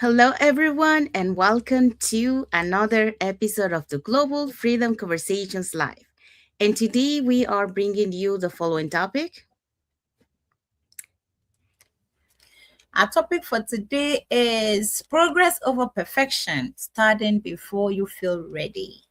Hello, everyone, and welcome to another episode of the Global Freedom Conversations Live. And today we are bringing you the following topic. Our topic for today is progress over perfection, starting before you feel ready.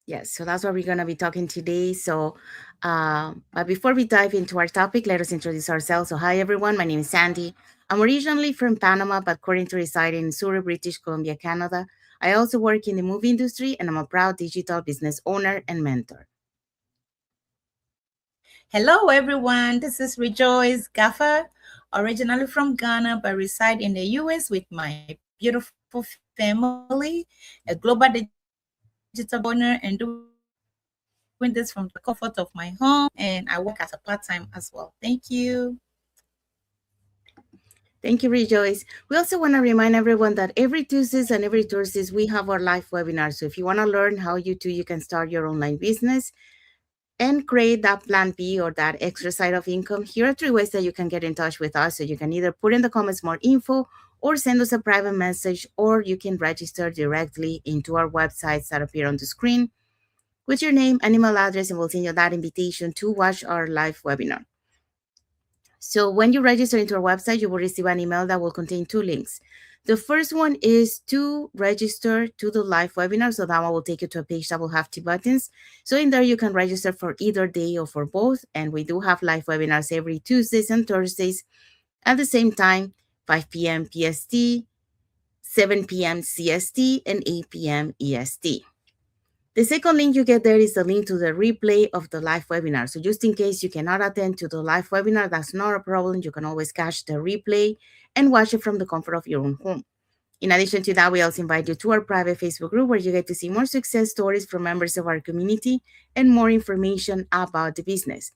Yes, so that's what we're going to be talking today. But before we dive into our topic, let us introduce ourselves. So, hi, everyone. My name is Sandy. I'm originally from Panama, but currently residing in Surrey, British Columbia, Canada. I also work in the movie industry, and I'm a proud digital business owner and mentor. Hello, everyone. This is Rejoice Gaffer, originally from Ghana, but reside in the US with my beautiful family, a global digital business owner, and doing this from the comfort of my home. And I work as a part time as well. Thank you. Thank you, Rejoice. We also want to remind everyone that every Tuesdays and every Thursdays we have our live webinar. So if you want to learn how you can start your online business and create that plan B or that extra side of income, here are three ways that you can get in touch with us. So you can either put in the comments more info or send us a private message, or you can register directly into our websites that appear on the screen with your name and email address, and we'll send you that invitation to watch our live webinar. So when you register into our website, you will receive an email that will contain two links. The first one is to register to the live webinar. So that one will take you to a page that will have two buttons. So in there, you can register for either day or for both. And we do have live webinars every Tuesdays and Thursdays at the same time, 5 p.m. PST, 7 p.m. CST, and 8 p.m. EST. The second link you get there is the link to the replay of the live webinar. So just in case you cannot attend to the live webinar, that's not a problem. You can always catch the replay and watch it from the comfort of your own home. In addition to that, we also invite you to our private Facebook group where you get to see more success stories from members of our community and more information about the business.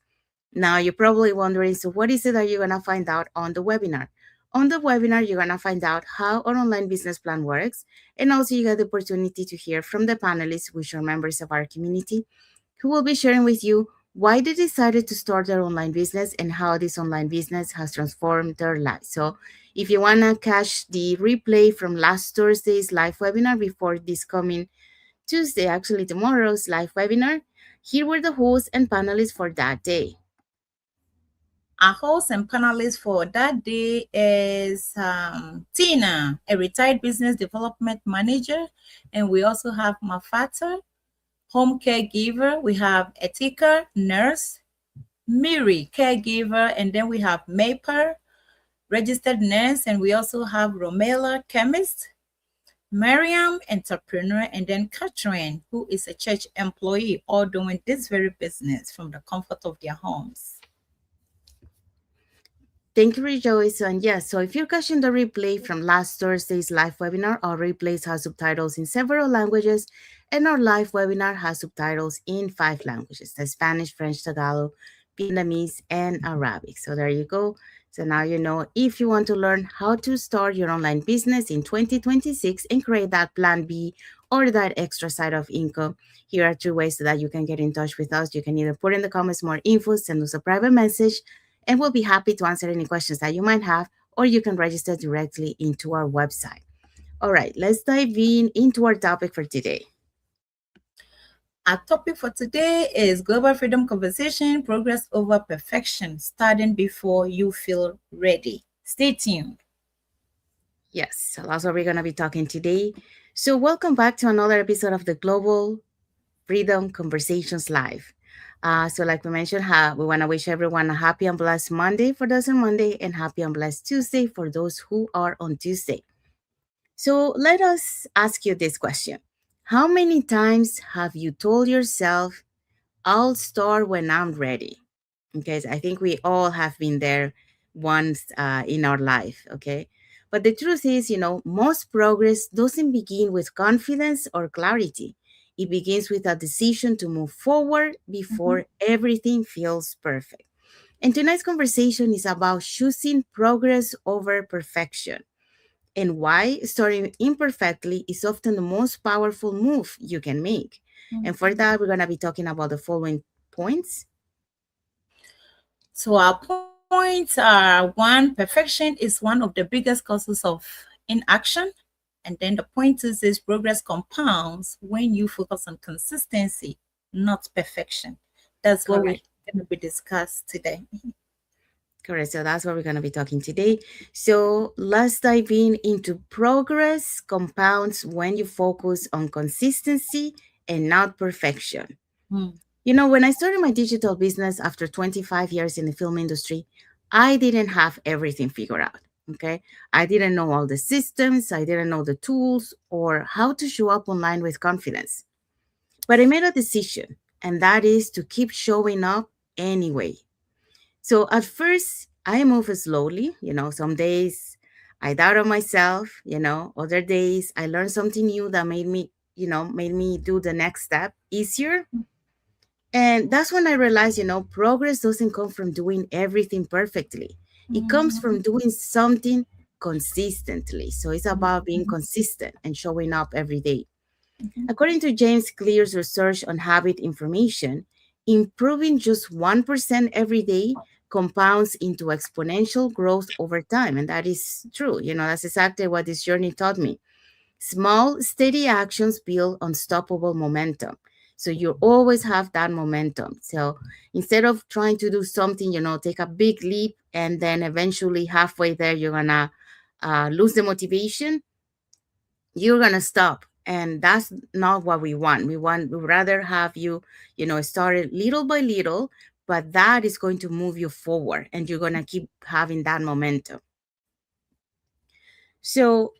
Now, you're probably wondering, so what is it that you're going to find out on the webinar? On the webinar, you're going to find out how our online business plan works, and also you get the opportunity to hear from the panelists, which are members of our community, who will be sharing with you why they decided to start their online business and how this online business has transformed their lives. So, if you want to catch the replay from last Thursday's live webinar before this coming Tuesday, actually tomorrow's live webinar, here were the hosts and panelists for that day. Our host and panelist for that day is Tina, a retired business development manager. And we also have Mafata, home caregiver. We have Etika, nurse. Miri, caregiver. And then we have Maper, registered nurse. And we also have Romela, chemist. Mariam, entrepreneur. And then Catherine, who is a church employee, all doing this very business from the comfort of their homes. Thank you, Rejoice. And yes, so if you're catching the replay from last Thursday's live webinar, our replays have subtitles in several languages, and our live webinar has subtitles in 5 languages: the Spanish, French, Tagalog, Vietnamese, and Arabic. So there you go. So now you know if you want to learn how to start your online business in 2026 and create that plan B or that extra side of income, here are 3 ways so that you can get in touch with us. You can either put in the comments more info, send us a private message, and we'll be happy to answer any questions that you might have, or you can register directly into our website. All right, let's dive into our topic for today. Our topic for today is Global Freedom Conversation, Progress Over Perfection, starting before you feel ready. Stay tuned. Yes, so that's what we're going to be talking today. So, welcome back to another episode of the Global Freedom Conversations Live. So, like we mentioned, we want to wish everyone a happy and blessed Monday for those on Monday, and happy and blessed Tuesday for those who are on Tuesday. So, let us ask you this question: how many times have you told yourself, I'll start when I'm ready? Okay, so I think we all have been there once in our life. Okay, but the truth is, most progress doesn't begin with confidence or clarity. It begins with a decision to move forward before everything feels perfect. And tonight's conversation is about choosing progress over perfection and why starting imperfectly is often the most powerful move you can make. And for that, we're going to be talking about the following points. So, our points Points are one, perfection is one of the biggest causes of inaction. And then the point two says progress compounds when you focus on consistency, not perfection. That's what we're Correct. going to be discussed today. Correct. So that's what we're going to be talking today. So let's dive in into progress compounds when you focus on consistency and not perfection. Hmm. You know, when I started my digital business after 25 years in the film industry, I didn't have everything figured out. Okay. I didn't know all the systems, I didn't know the tools or how to show up online with confidence. But I made a decision, and that is to keep showing up anyway. So at first, I move slowly. You know, some days I doubted myself, other days I learned something new that made me do the next step easier. And that's when I realized, progress doesn't come from doing everything perfectly. It comes from Mhm. doing something consistently. So it's about being consistent and showing up every day. Mhm. According to James Clear's research on habit information, improving just 1% every day compounds into exponential growth over time. And that is true. That's exactly what this journey taught me. Small, steady actions build unstoppable momentum. So you always have that momentum. So instead of trying to do something, take a big leap and then eventually halfway there, you're going to lose the motivation, you're going to stop. And that's not what we want. We'd rather have you, start it little by little, but that is going to move you forward and you're going to keep having that momentum. So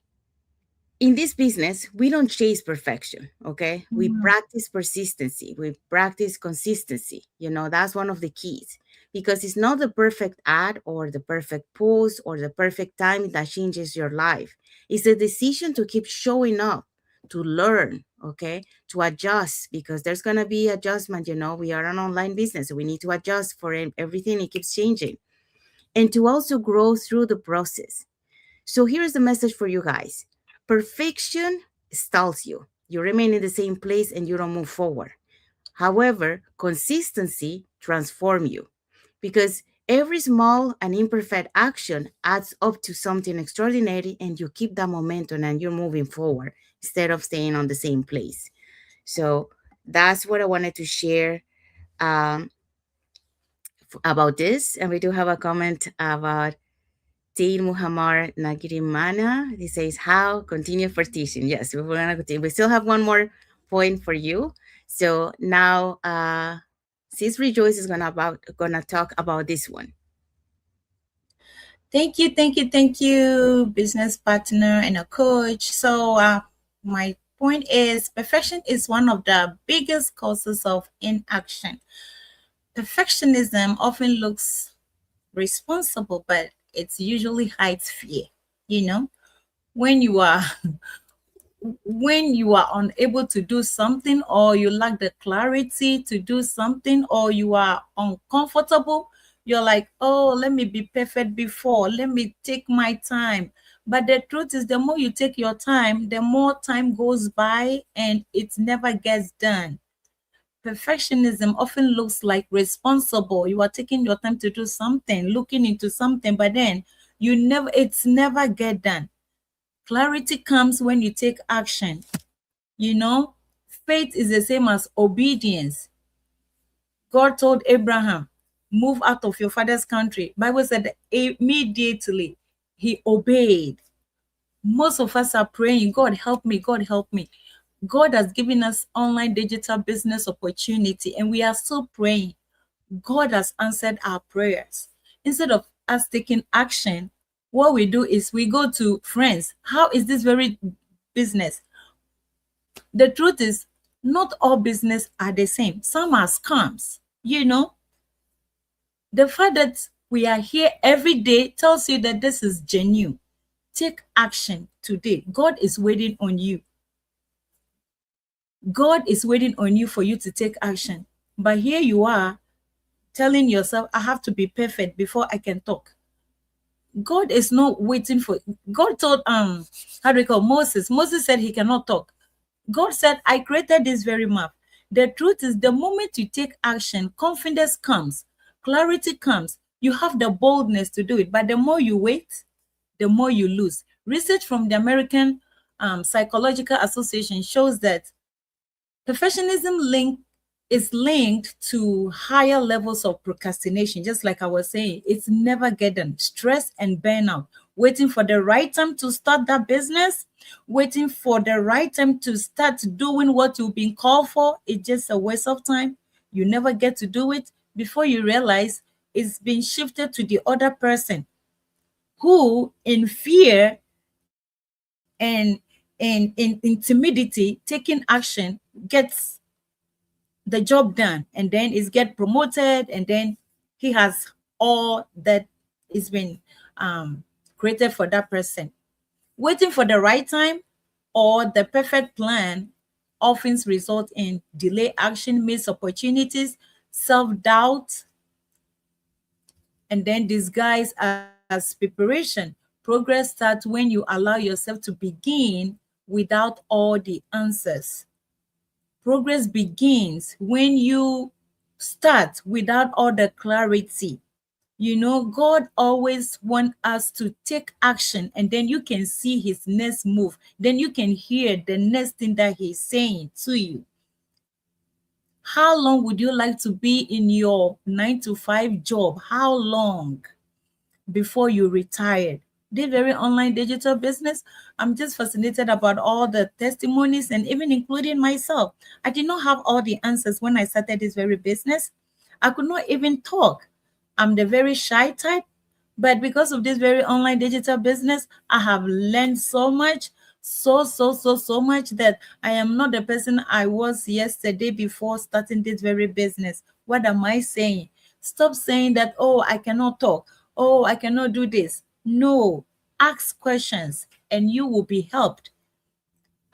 in this business, we don't chase perfection, okay? We Mhm. practice persistency, we practice consistency. That's one of the keys because it's not the perfect ad or the perfect post or the perfect time that changes your life. It's the decision to keep showing up, to learn, okay? To adjust because there's going to be adjustment. We are an online business, so we need to adjust for everything, it keeps changing. And to also grow through the process. So here's the message for you guys. Perfection stalls you. You remain in the same place and you don't move forward. However, consistency transforms you because every small and imperfect action adds up to something extraordinary and you keep that momentum and you're moving forward instead of staying on the same place. So that's what I wanted to share um, about this. And we do have a comment about Dean Muhammad Nagirimana. He says, how? Continue for teaching. Yes, we're going to continue. We still have one more point for you. So now, Sis Rejoice is gonna talk about this one. Thank you, business partner and a coach. So, my point is perfection is one of the biggest causes of inaction. Perfectionism often looks responsible, but it usually hides fear. You know, when you are when you are unable to do something or you lack the clarity to do something or you are uncomfortable, you're like, oh, let me be perfect before, let me take my time. But the truth is, the more you take your time, the more time goes by and it never gets done. Perfectionism often looks like responsible. You are taking your time to do something, looking into something, but then it's never get done. Clarity comes when you take action. You know, faith is the same as obedience. God told Abraham, move out of your father's country. Bible said that immediately he obeyed. Most of us are praying, God help me, God help me. God has given us online digital business opportunity and we are still praying. God has answered our prayers. Instead of us taking action, what we do is we go to friends. How is this very business? The truth is, not all business are the same. Some are scams. The fact that we are here every day tells you that this is genuine. Take action today. God is waiting on you. God is waiting on you for you to take action. But here you are telling yourself, I have to be perfect before I can talk. God is not waiting for. God told how do we call Moses? Moses said he cannot talk. God said, I created this very map. The truth is, the moment you take action, confidence comes, clarity comes. You have the boldness to do it, but the more you wait, the more you lose. Research from the American Psychological Association shows that perfectionism is linked to higher levels of procrastination. Just like I was saying, it's never get done. Stress and burnout. Waiting for the right time to start that business, waiting for the right time to start doing what you've been called for, it's just a waste of time. You never get to do it. Before you realize, it's been shifted to the other person who, in fear and in timidity, taking action, gets the job done, and then is get promoted, and then he has all that is been um, created for that person. Waiting for the right time or the perfect plan often result in delay action, missed opportunities, self-doubt, and then disguised as preparation. Progress starts when you allow yourself to begin without all the answers. Progress begins when you start without all the clarity. You know, God always wants us to take action, and then you can see his next move. Then you can hear the next thing that he's saying to you. How long would you like to be in your 9 to 5 job? How long before you retired? This very online digital business, I'm just fascinated about all the testimonies and even including myself. I did not have all the answers when I started this very business. I could not even talk. I'm the very shy type, but because of this very online digital business, I have learned so much, so much that I am not the person I was yesterday before starting this very business. What am I saying? Stop saying that, oh, I cannot talk. Oh, I cannot do this. No, ask questions and you will be helped.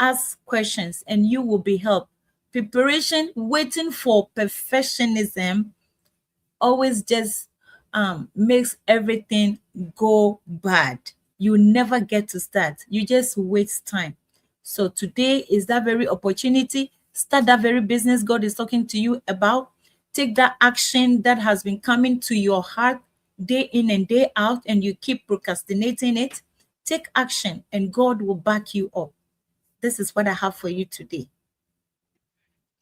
Ask questions and you will be helped. Preparation, waiting for perfectionism always just makes everything go bad. You never get to start. You just waste time. So today is that very opportunity. Start that very business God is talking to you about. Take that action that has been coming to your heart day in and day out, and you keep procrastinating it. Take action, and God will back you up. This is what I have for you today.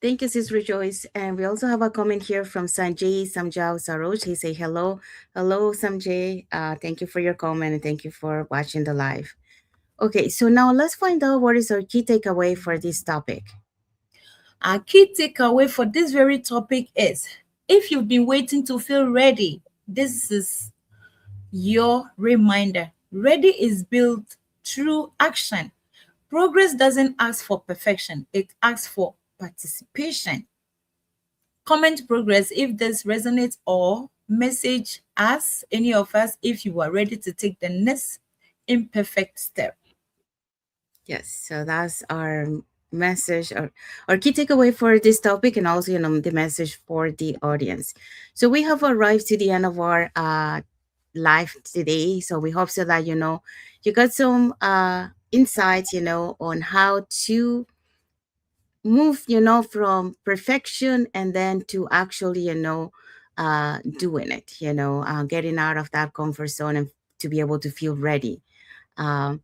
Thank you, Sis Rejoice. And we also have a comment here from Sanjay Samjao Saroj. He say hello. Hello, Sanjay. Thank you for your comment and thank you for watching the live. Okay, so now let's find out what is our key takeaway for this topic. Our key takeaway for this very topic is, if you've been waiting to feel ready, this is your reminder. Ready is built through action. Progress doesn't ask for perfection, it asks for participation. Comment progress if this resonates, or message us, any of us, if you are ready to take the next imperfect step. Yes, so that's our message or our key takeaway for this topic, and also the message for the audience. So we have arrived to the end of our live today. So we hope so that you got some insights on how to move from perfection and then to actually doing it, getting out of that comfort zone and to be able to feel ready. um,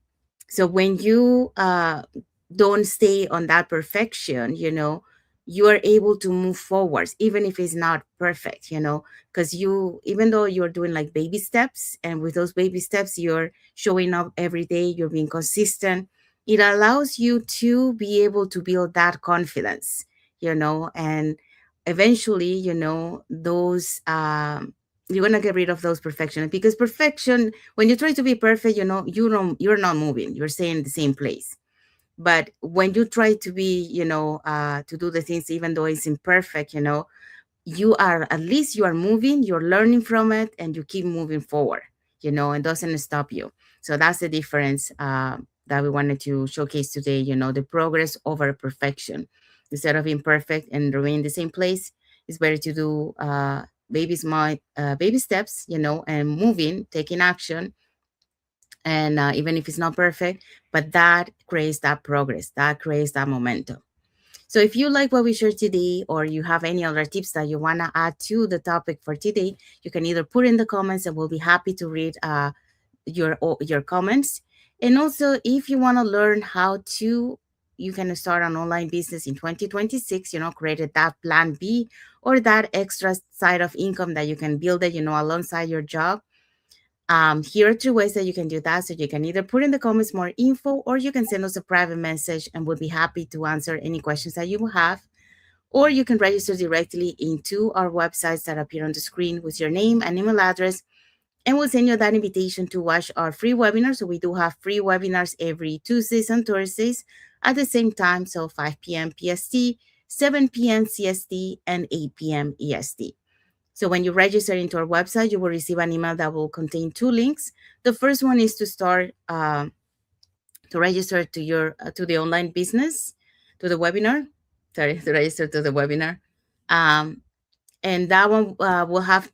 so when you don't stay on that perfection, you are able to move forwards even if it's not perfect, because even though you're doing like baby steps, and with those baby steps you're showing up every day, you're being consistent, it allows you to be able to build that confidence, and eventually, those you're gonna get rid of those perfection, because perfection, when you try to be perfect, you're not moving, you're staying in the same place. But when you try to be, to do the things even though it's imperfect, you are, at least you are moving, you're learning from it, and you keep moving forward, and doesn't stop you. So that's the difference that we wanted to showcase today, the progress over perfection. Instead of being perfect and remain in the same place, it's better to do baby steps, and moving, taking action, and even if it's not perfect, but that creates that progress, that creates that momentum. So if you like what we shared today, or you have any other tips that you want to add to the topic for today, you can either put in the comments, and we'll be happy to read your comments. And also, if you want to learn how to you can start an online business in 2026, created that plan B, or that extra side of income that you can build it, alongside your job. Here are two ways that you can do that. So you can either put in the comments more info, or you can send us a private message, and we'll be happy to answer any questions that you have. Or you can register directly into our websites that appear on the screen with your name and email address, and we'll send you that invitation to watch our free webinars. So we do have free webinars every Tuesdays and Thursdays at the same time, so 5 p.m. PST, 7 p.m. CST, and 8 p.m. EST. So when you register into our website, you will receive an email that will contain two links. The first one is to start to register to the online business, to the webinar. Sorry, to register to the webinar. Um, and that one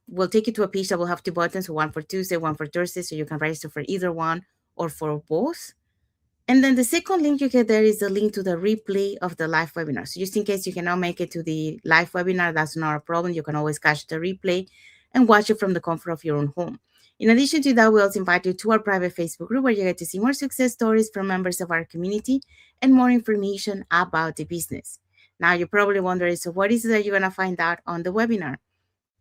will take you to a page that will have two buttons, one for Tuesday, one for Thursday, so you can register for either one or for both. And then the second link you get there is the link to the replay of the live webinar. So just in case you cannot make it to the live webinar, that's not a problem. You can always catch the replay and watch it from the comfort of your own home. In addition to that, we also invite you to our private Facebook group, where you get to see more success stories from members of our community and more information about the business. Now you're probably wondering, so what is it that you're going to find out on the webinar?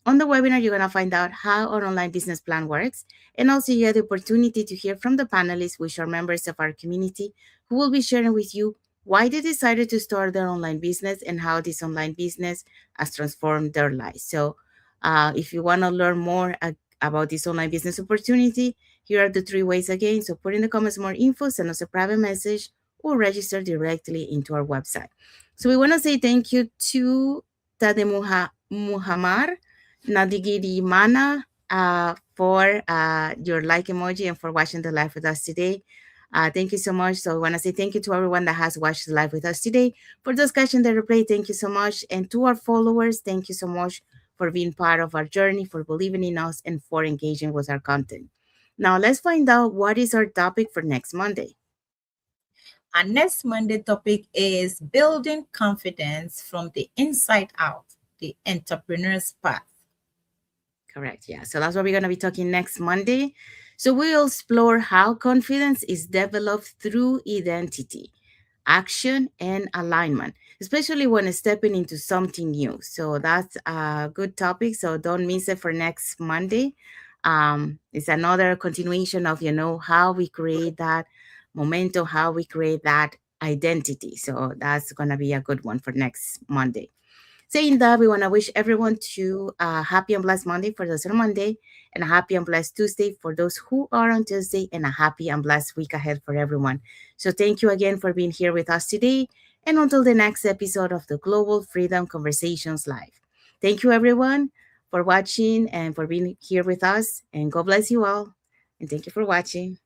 On the webinar, you're going to find out how our online business plan works, and also you have the opportunity to hear from the panelists, which are members of our community, who will be sharing with you why they decided to start their online business and how this online business has transformed their lives. So, if you want to learn more about this online business opportunity, here are the three ways again. So, put in the comments more info, send us a private message, or register directly into our website. So, we want to say thank you to Tademuha Muhammad Nadigiri Mana, for your like emoji and for watching the live with us today. Thank you so much. So I want to say thank you to everyone that has watched the live with us today. For those catching the replay, thank you so much. And to our followers, thank you so much for being part of our journey, for believing in us, and for engaging with our content. Now let's find out what is our topic for next Monday. Our next Monday topic is building confidence from the inside out, the entrepreneur's path. Correct. Yeah. So that's what we're going to be talking next Monday. So we'll explore how confidence is developed through identity, action, and alignment, especially when stepping into something new. So that's a good topic. So don't miss it for next Monday. It's another continuation of, how we create that momentum, how we create that identity. So that's going to be a good one for next Monday. Saying that, we want to wish everyone to a happy and blessed Monday for those on Monday, and a happy and blessed Tuesday for those who are on Tuesday, and a happy and blessed week ahead for everyone. So thank you again for being here with us today, and until the next episode of the Global Freedom Conversations Live. Thank you everyone for watching and for being here with us, and God bless you all, and thank you for watching.